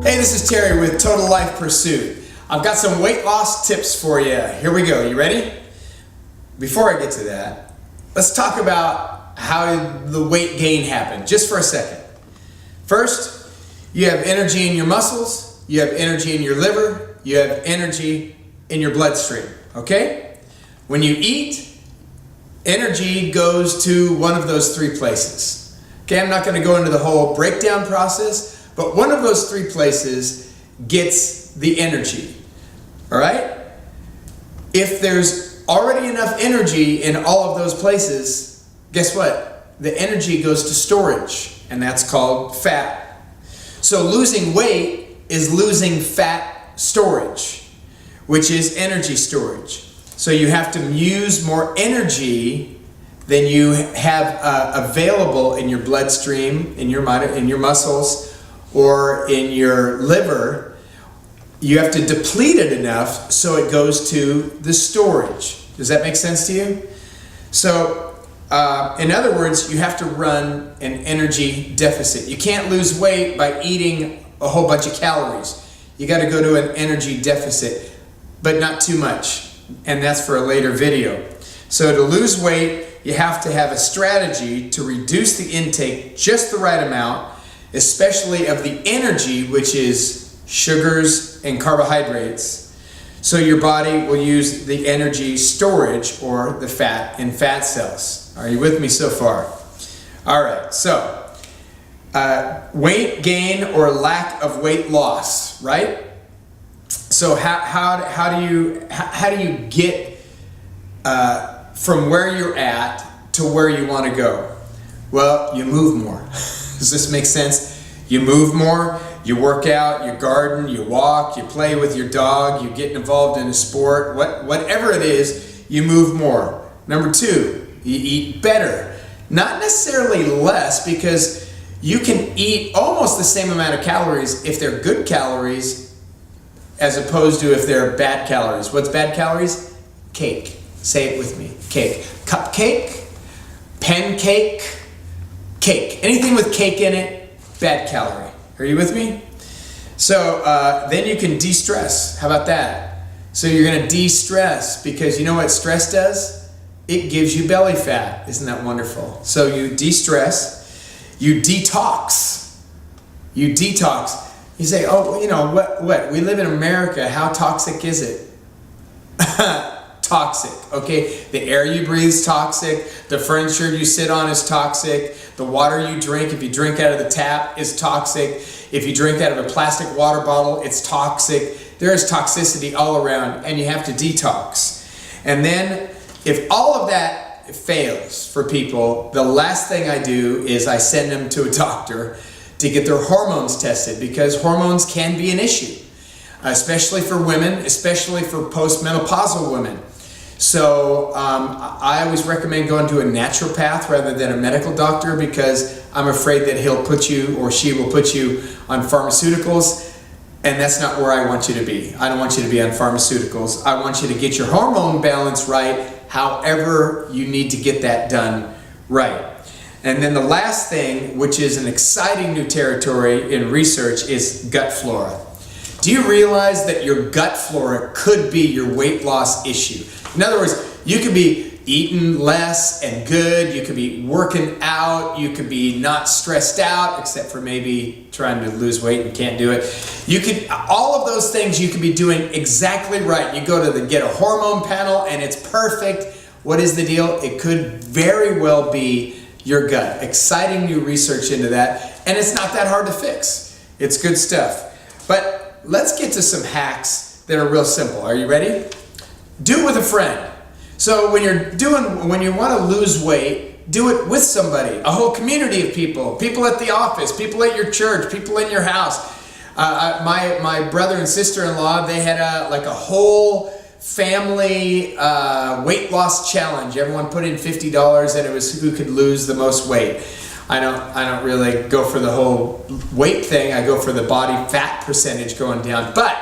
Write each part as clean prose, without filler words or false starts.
Hey, this is Terry with Total Life Pursuit. I've got some weight loss tips for you. Here we go. You ready? Before I get to that, let's talk about how the weight gain happened, just for a second. First, you have energy in your muscles, you have energy in your liver, you have energy in your bloodstream, okay? When you eat, energy goes to one of those three places. Okay, I'm not going to go into the whole breakdown process, but one of those three places gets the energy, all right? If there's already enough energy in all of those places, guess what? The energy goes to storage, and that's called fat. So losing weight is losing fat storage, which is energy storage. So you have to use more energy than you have available in your bloodstream, in your muscles, or in your liver. You have to deplete it enough so it goes to the storage. Does that make sense to you? So, in other words, you have to run an energy deficit. You can't lose weight by eating a whole bunch of calories. You got to go to an energy deficit, but not too much. And that's for a later video. So to lose weight, you have to have a strategy to reduce the intake just the right amount, especially of the energy, which is sugars and carbohydrates. So your body will use the energy storage or the fat in fat cells. Are you with me so far? All right, so weight gain or lack of weight loss, right? So how do you get from where you're at to where you want to go? Well, you move more. Does this make sense? You move more, you work out, you garden, you walk, you play with your dog, you get involved in a sport, whatever it is, you move more. Number two, you eat better. Not necessarily less, because you can eat almost the same amount of calories if they're good calories as opposed to if they're bad calories. What's bad calories? Cake. Say it with me. Cake. Cupcake, pancake, cake. Anything with cake in it, bad calorie. Are you with me? So then you can de-stress. How about that? So you're going to de-stress, because you know what stress does? It gives you belly fat. Isn't that wonderful? So you de-stress, you detox. You detox. You say, oh, you know, what? We live in America. How toxic is it? Toxic, okay? The air you breathe is toxic. The furniture you sit on is toxic. The water you drink, if you drink out of the tap, is toxic. If you drink out of a plastic water bottle, it's toxic. There is toxicity all around, and you have to detox. And then, if all of that fails for people, the last thing I do is I send them to a doctor to get their hormones tested, because hormones can be an issue, especially for women, especially for postmenopausal women. So I always recommend going to a naturopath rather than a medical doctor, because I'm afraid that he'll put you, or she will put you, on pharmaceuticals, and that's not where I want you to be. I don't want you to be on pharmaceuticals. I want you to get your hormone balance right, however you need to get that done right. And then the last thing, which is an exciting new territory in research, is gut flora. Do you realize that your gut flora could be your weight loss issue? In other words, you could be eating less and good, you could be working out, you could be not stressed out, except for maybe trying to lose weight and can't do it. You could, all of those things you could be doing exactly right. You go to get a hormone panel and it's perfect. What is the deal? It could very well be your gut. Exciting new research into that, and it's not that hard to fix. It's good stuff. But let's get to some hacks that are real simple. Are you ready? Do it with a friend. So when you want to lose weight, do it with somebody, a whole community of people, people at the office, people at your church, people in your house. My brother and sister-in-law, they had a whole family weight loss challenge. Everyone put in $50, and it was who could lose the most weight. I don't really go for the whole weight thing. I go for the body fat percentage going down. But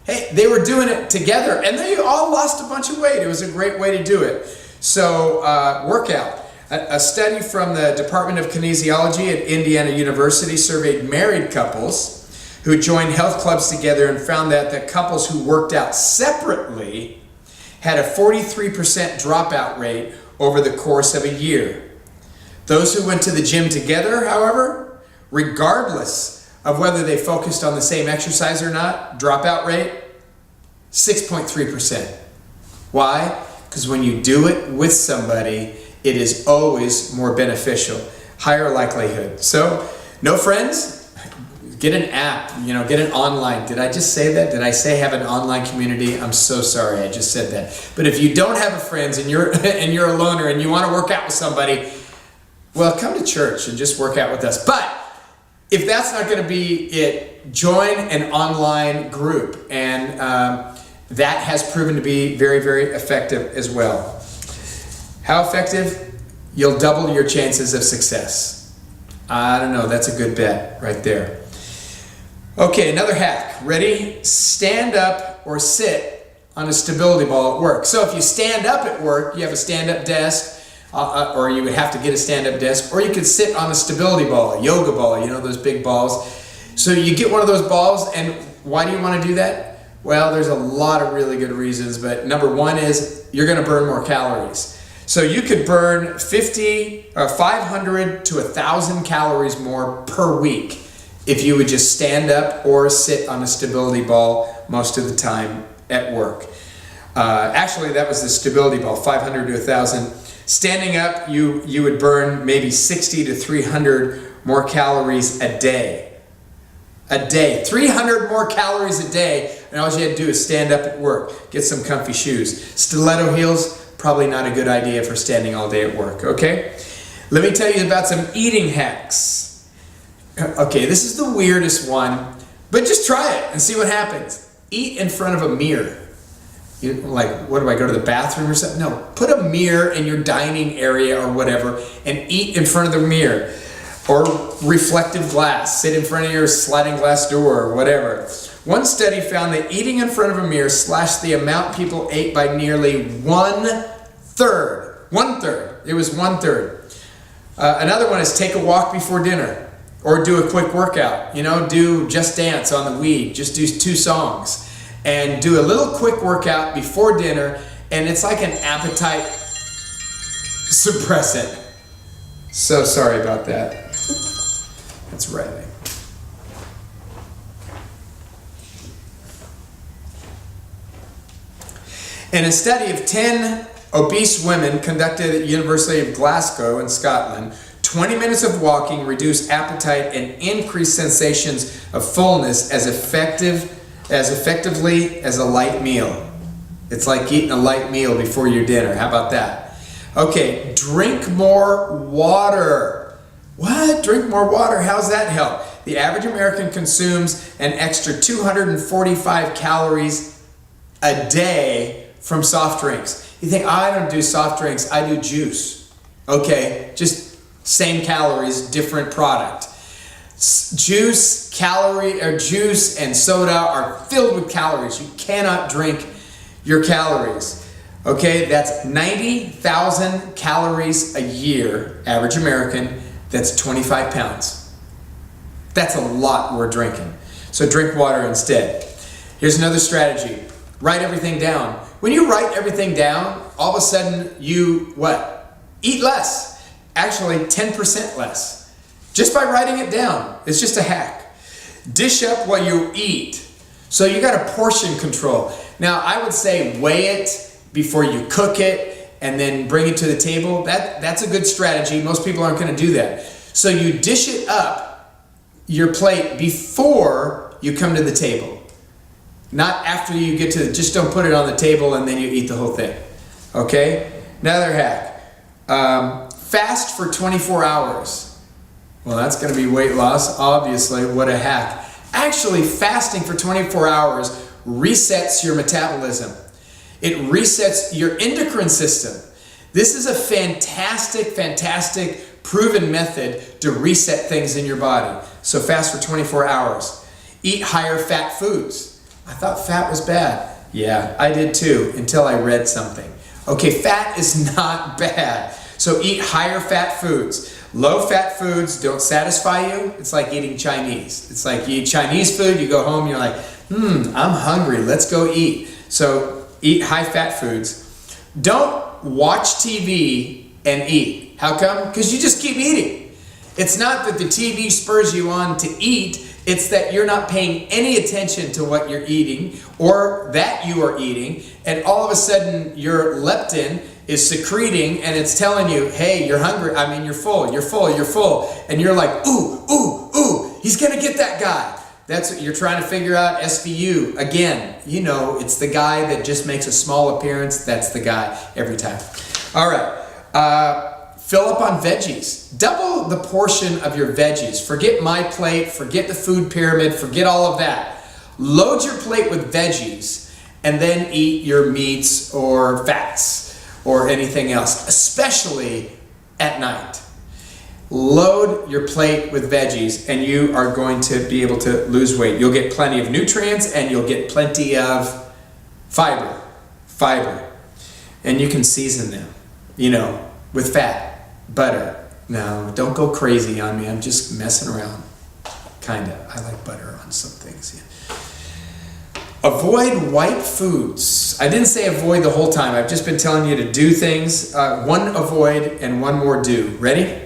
hey, they were doing it together, and they all lost a bunch of weight. It was a great way to do it. So workout. A study from the Department of Kinesiology at Indiana University surveyed married couples who joined health clubs together and found that the couples who worked out separately had a 43% dropout rate over the course of a year. Those who went to the gym together, however, regardless of whether they focused on the same exercise or not, dropout rate, 6.3%. Why? Because when you do it with somebody, it is always more beneficial, higher likelihood. So, no friends? Get an app, get an online. Did I just say that? Did I say have an online community? I'm so sorry, I just said that. But if you don't have a friends and you're a loner and you want to work out with somebody, well, come to church and just work out with us. But if that's not going to be it, join an online group. And that has proven to be very, very effective as well. How effective? You'll double your chances of success. I don't know, that's a good bet right there. Okay, another hack. Ready? Stand up or sit on a stability ball at work. So if you stand up at work, you have a stand-up desk, or you would have to get a stand-up desk, or you could sit on a stability ball, a yoga ball, those big balls. So you get one of those balls, and why do you want to do that? Well, there's a lot of really good reasons, but number one is you're going to burn more calories. So you could burn 500 to 1,000 calories more per week if you would just stand up or sit on a stability ball most of the time at work. Actually, that was the stability ball, 500 to 1,000. Standing up, you would burn maybe 60 to 300 more calories a day. A day. 300 more calories a day, and all you had to do is stand up at work. Get some comfy shoes. Stiletto heels, probably not a good idea for standing all day at work, okay? Let me tell you about some eating hacks. Okay, this is the weirdest one, but just try it and see what happens. Eat in front of a mirror. What do I go to the bathroom or something? No, put a mirror in your dining area or whatever and eat in front of the mirror. Or reflective glass. Sit in front of your sliding glass door or whatever. One study found that eating in front of a mirror slashed the amount people ate by nearly 1/3. 1/3. It was 1/3. Another one is take a walk before dinner. Or do a quick workout. Do Just Dance on the Wii. Just do 2 songs. And do a little quick workout before dinner. And it's like an appetite suppressant. So sorry about that. That's right. In a study of 10 obese women conducted at the University of Glasgow in Scotland, 20 minutes of walking reduced appetite and increased sensations of fullness as effectively as a light meal. It's like eating a light meal before your dinner. How about that? Okay, drink more water. What? Drink more water? How's that help? The average American consumes an extra 245 calories a day from soft drinks. You think, I don't do soft drinks, I do juice. Okay, just same calories, different product. Juice and soda are filled with calories. You cannot drink your calories. Okay, that's 90,000 calories a year, average American. That's 25 pounds. That's a lot we're drinking. So drink water instead. Here's another strategy. Write everything down. When you write everything down, all of a sudden you, eat less. Actually, 10% less. Just by writing it down. It's just a hack. Dish up what you eat. So you got a portion control. Now, I would say weigh it before you cook it and then bring it to the table. That's a good strategy. Most people aren't going to do that. So you dish it up your plate before you come to the table. Not after you get to, just don't put it on the table and then you eat the whole thing. Okay? Another hack. Fast for 24 hours. Well, that's going to be weight loss, obviously. What a hack. Actually, fasting for 24 hours resets your metabolism. It resets your endocrine system. This is a fantastic proven method to reset things in your body. So fast for 24 hours. Eat higher fat foods. I thought fat was bad. Yeah, I did too, until I read something. Okay, fat is not bad. So eat higher fat foods Low-fat foods don't satisfy you. It's like eating Chinese. It's like you eat Chinese food, you go home, you're like, I'm hungry, let's go eat. So eat high-fat foods. Don't watch TV and eat. How come? Because you just keep eating. It's not that the TV spurs you on to eat, it's that you're not paying any attention to what you're eating or that you are eating, and all of a sudden your leptin is secreting and it's telling you, hey, you're hungry, you're full, you're full, you're full. And you're like, ooh, he's gonna get that guy. That's what you're trying to figure out. SVU, again, it's the guy that just makes a small appearance. That's the guy every time. All right, fill up on veggies. Double the portion of your veggies. Forget my plate, forget the food pyramid, forget all of that. Load your plate with veggies and then eat your meats or fats or anything else, especially at night. Load your plate with veggies and you are going to be able to lose weight. You'll get plenty of nutrients and you'll get plenty of fiber. And you can season them, with fat, butter. No, don't go crazy on me. I'm just messing around. Kinda. I like butter on some things. Yeah. Avoid white foods. I didn't say avoid the whole time. I've just been telling you to do things. One avoid and one more do. Ready?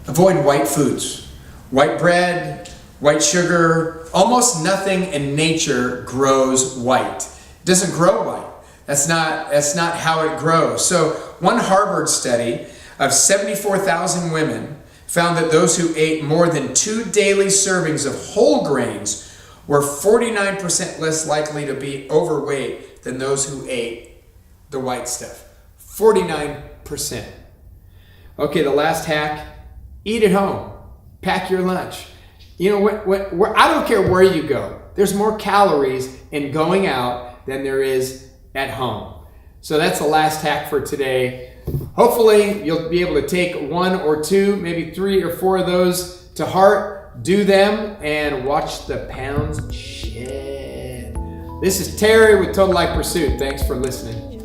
Avoid white foods. White bread, white sugar. Almost nothing in nature grows white. It doesn't grow white. That's not how it grows. So one Harvard study of 74,000 women found that those who ate more than 2 daily servings of whole grains were 49% less likely to be overweight than those who ate the white stuff. 49%. Okay, the last hack, eat at home. Pack your lunch. I don't care where you go. There's more calories in going out than there is at home. So that's the last hack for today. Hopefully you'll be able to take 1 or 2, maybe 3 or 4 of those to heart. Do them and watch the pounds shed. This is Terry with Total Life Pursuit. Thanks for listening.